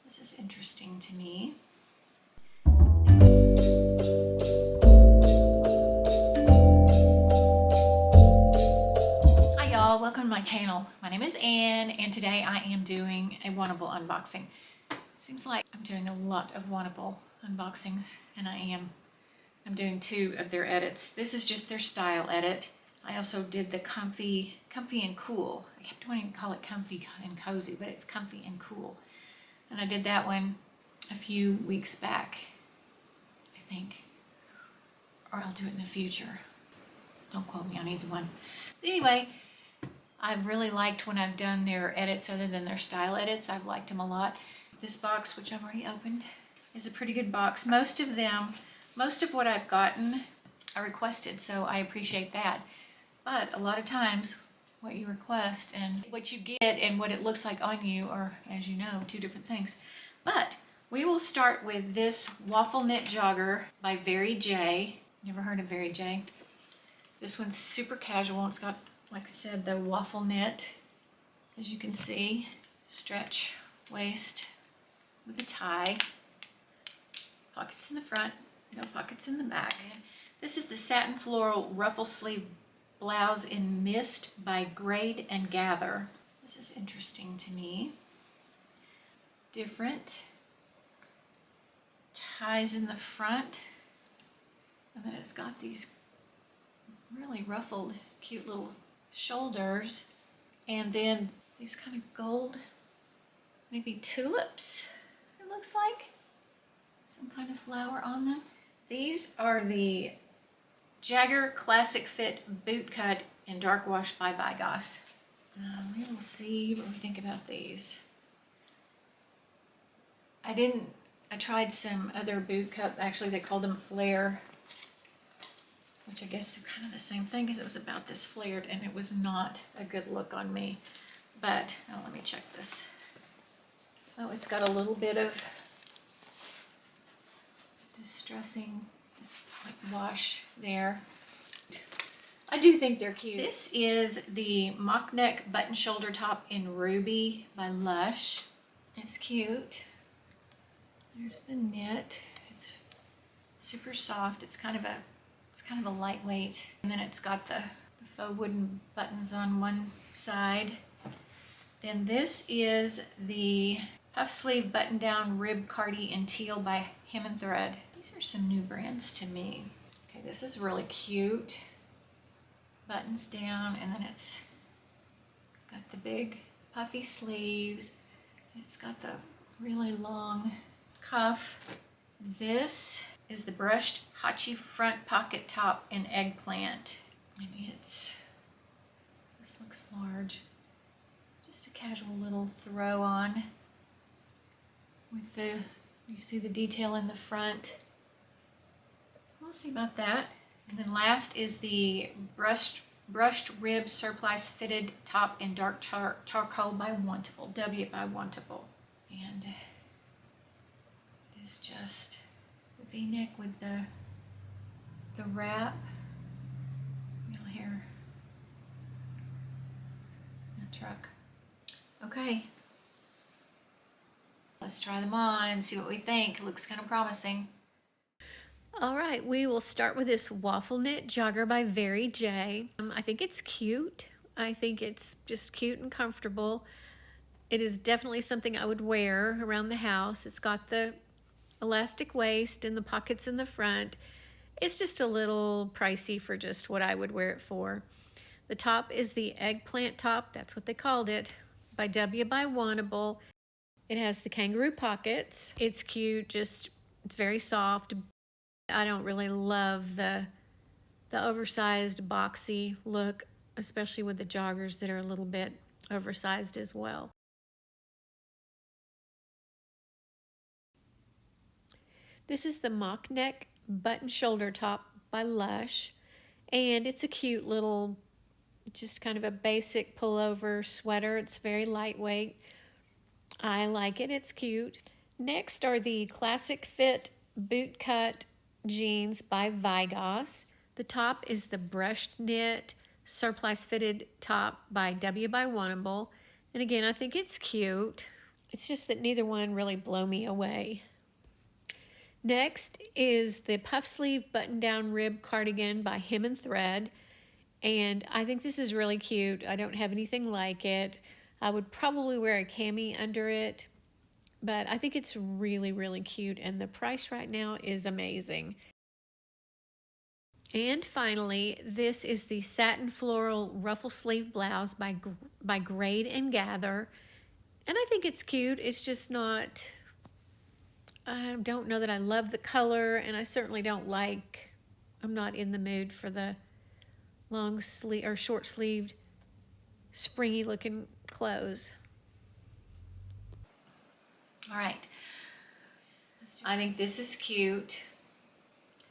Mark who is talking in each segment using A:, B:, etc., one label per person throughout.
A: This is interesting to me. Hi y'all, welcome to my channel. My name is Ann and today I am doing a Wantable unboxing. Seems like I'm doing a lot of Wantable unboxings and I'm doing 2 of their edits. This is just their style edit. I also did the comfy and cool. I kept wanting to call it comfy and cozy, but it's comfy and cool. And I did that one a few weeks back, I think, or I'll do it in the future. Don't quote me on either one. But anyway, I've really liked when I've done their edits other than their style edits. I've liked them a lot. This box, which I've already opened, is a pretty good box. Most of what I've gotten, I requested, so I appreciate that. But a lot of times, what you request and what you get and what it looks like on you are, as you know, 2 different things. But we will start with this Waffle Knit Jogger by Very J. Never heard of Very J. This one's super casual. It's got, like I said, the waffle knit, as you can see. Stretch waist with a tie. Pockets in the front, no pockets in the back. This is the Satin Floral Ruffle Sleeve Blouse in Mist by Grade and Gather. This is interesting to me. Different. Ties in the front. And then it's got these really ruffled, cute little shoulders. And then these kind of gold, maybe tulips, it looks like. Some kind of flower on them. These are the Jagger Classic Fit Boot Cut in Dark Wash by Vigos. We will see what we think about these. I tried some other boot cut, actually they called them flare, which I guess they're kind of the same thing because it was about this flared and it was not a good look on me. But, oh, let me check this. Oh, it's got a little bit of distressing, just like wash there. I do think they're cute. This is the mock neck button shoulder top in Ruby by Lush. It's cute. There's the knit. It's super soft. It's kind of a lightweight. And then it's got the faux wooden buttons on one side. Then this is the puff sleeve button down rib Cardi in teal by Hem and Thread. These are some new brands to me. Okay, this is really cute. Buttons down, and then it's got the big puffy sleeves. And it's got the really long cuff. This is the brushed Hachi front pocket top in Eggplant. And this looks large. Just a casual little throw on with you see the detail in the front. We'll see about that. And then last is the brushed rib Surplice fitted top in dark charcoal by Wantable, by Wantable. And it is just the V-neck with the wrap. You'll hear a truck. Okay. Let's try them on and see what we think. It looks kind of promising. All right, we will start with this Waffle Knit Jogger by Very J. I think it's cute. I think it's just cute and comfortable. It is definitely something I would wear around the house. It's got the elastic waist and the pockets in the front. It's just a little pricey for just what I would wear it for. The top is the Eggplant top, that's what they called it, by by Wantable. It has the kangaroo pockets. It's cute, it's very soft. I don't really love the oversized boxy look, especially with the joggers that are a little bit oversized as well. This is the mock neck button shoulder top by Lush, and it's a cute little, just kind of a basic pullover sweater. It's very lightweight. I like it, it's cute. Next are the Classic Fit Boot Cut jeans by Vigos. The top is the brushed knit Surplice fitted top by by Wantable. And again, I think it's cute.
B: It's just that neither one really blow me away. Next is the puff sleeve button-down rib cardigan by Hem & Thread. And I think this is really cute. I don't have anything like it. I would probably wear a cami under it, but I think it's really, really cute. And the price right now is amazing. And finally, this is the Satin Floral Ruffle Sleeve Blouse by Grade and Gather. And I think it's cute. It's just not, I don't know that I love the color, and I certainly don't like, I'm not in the mood for the long sleeve or short sleeved springy looking clothes.
A: All right. I think this is cute,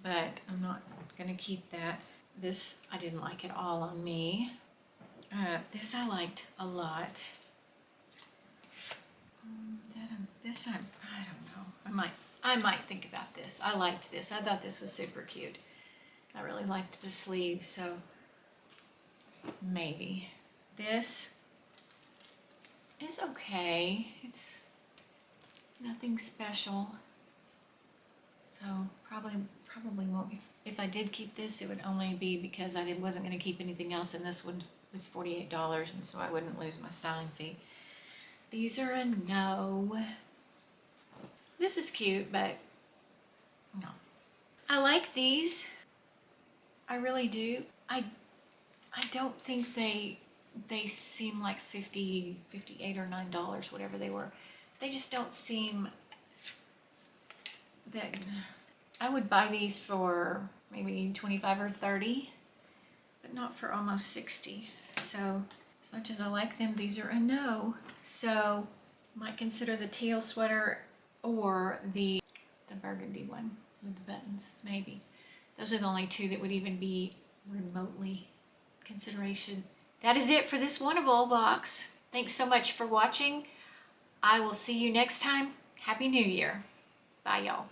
A: but I'm not gonna keep that. This, I didn't like at all on me. This I liked a lot. This I don't know. I might think about this. I liked this. I thought this was super cute. I really liked the sleeve, so maybe. This is okay. It's nothing special. So probably won't be. If I did keep this, it would only be because I wasn't going to keep anything else, and this one was $48, and so I wouldn't lose my styling fee. These are a no. This is cute, but no. I like these. I really do. I don't think they seem like $58 or $9, whatever they were. They just don't seem that. I would buy these for maybe 25 or 30, but not for almost 60. So as much as I like them, these are a no. So might consider the teal sweater or the burgundy one with the buttons, maybe. Those are the only two that would even be remotely consideration. That is it for this Wantable box. Thanks so much for watching. I will see you next time. Happy New Year. Bye, y'all.